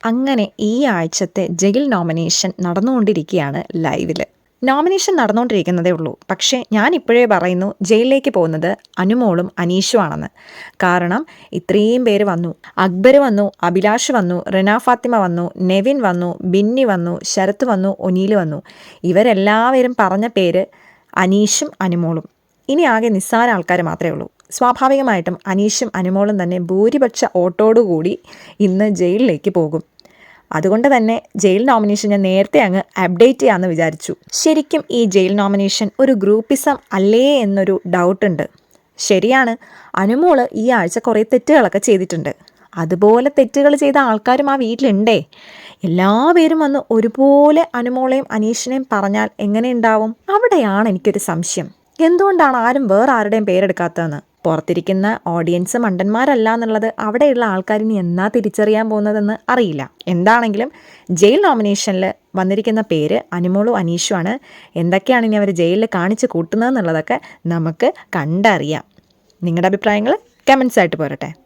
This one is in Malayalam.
അങ്ങനെ ഈ ആഴ്ചത്തെ ജയിൽ നോമിനേഷൻ നടന്നുകൊണ്ടിരിക്കുകയാണ് ലൈവിൽ. നോമിനേഷൻ നടന്നുകൊണ്ടിരിക്കുന്നതേ ഉള്ളൂ. പക്ഷേ ഞാൻ ഇപ്പോഴേ പറയുന്നു, ജയിലിലേക്ക് പോകുന്നത് അനുമോളും അനീഷുമാണെന്ന്. കാരണം ഇത്രയും പേര് വന്നു. അക്ബർ വന്നു, അഭിലാഷ് വന്നു, റിന ഫാത്തിമ വന്നു, നെവിൻ വന്നു, ബിന്നി വന്നു, ശരത്ത് വന്നു, ഒനീൽ വന്നു. ഇവരെല്ലാവരും പറഞ്ഞ പേര് അനീഷും അനുമോളും. ഇനി ആകെ നിസ്സാര ആൾക്കാർ മാത്രമേ ഉള്ളൂ. സ്വാഭാവികമായിട്ടും അനീഷും അനുമോളും തന്നെ ഭൂരിപക്ഷ വോട്ടോടുകൂടി ഇന്ന് ജയിലിലേക്ക് പോകും. അതുകൊണ്ട് തന്നെ ജയിൽ നോമിനേഷൻ ഞാൻ നേരത്തെ അങ്ങ് അപ്ഡേറ്റ് ചെയ്യാമെന്ന് വിചാരിച്ചു. ശരിക്കും ഈ ജയിൽ നോമിനേഷൻ ഒരു ഗ്രൂപ്പിസം അല്ലേ എന്നൊരു ഡൗട്ടുണ്ട്. ശരിയാണ്, അനുമോള് ഈ ആഴ്ച കുറേ തെറ്റുകളൊക്കെ ചെയ്തിട്ടുണ്ട്. അതുപോലെ തെറ്റുകൾ ചെയ്ത ആൾക്കാരും ആ വീട്ടിലുണ്ടേ. എല്ലാവരും വന്ന് ഒരുപോലെ അനുമോളെയും അനീഷിനെയും പറഞ്ഞാൽ എങ്ങനെ ഉണ്ടാവും? അവിടെയാണ് എനിക്കൊരു സംശയം. എന്തുകൊണ്ടാണ് ആരും വേറെ ആരുടെയും പേരെടുക്കാത്തതെന്ന്. പുറത്തിരിക്കുന്ന ഓഡിയൻസ് മണ്ടന്മാരല്ല എന്നുള്ളത് അവിടെയുള്ള ആൾക്കാരിനി എന്നാ തിരിച്ചറിയാൻ പോകുന്നതെന്ന് അറിയില്ല. എന്താണെങ്കിലും ജയിൽ നോമിനേഷനിൽ വന്നിരിക്കുന്ന പേര് അനുമോളും അനീഷുമാണ്. എന്തൊക്കെയാണ് ഇനി അവർ ജയിലിൽ കാണിച്ച് കൂട്ടുന്നതെന്നുള്ളതൊക്കെ നമുക്ക് കണ്ടറിയാം. നിങ്ങളുടെ അഭിപ്രായങ്ങൾ കമൻസ് ആയിട്ട് പോരട്ടെ.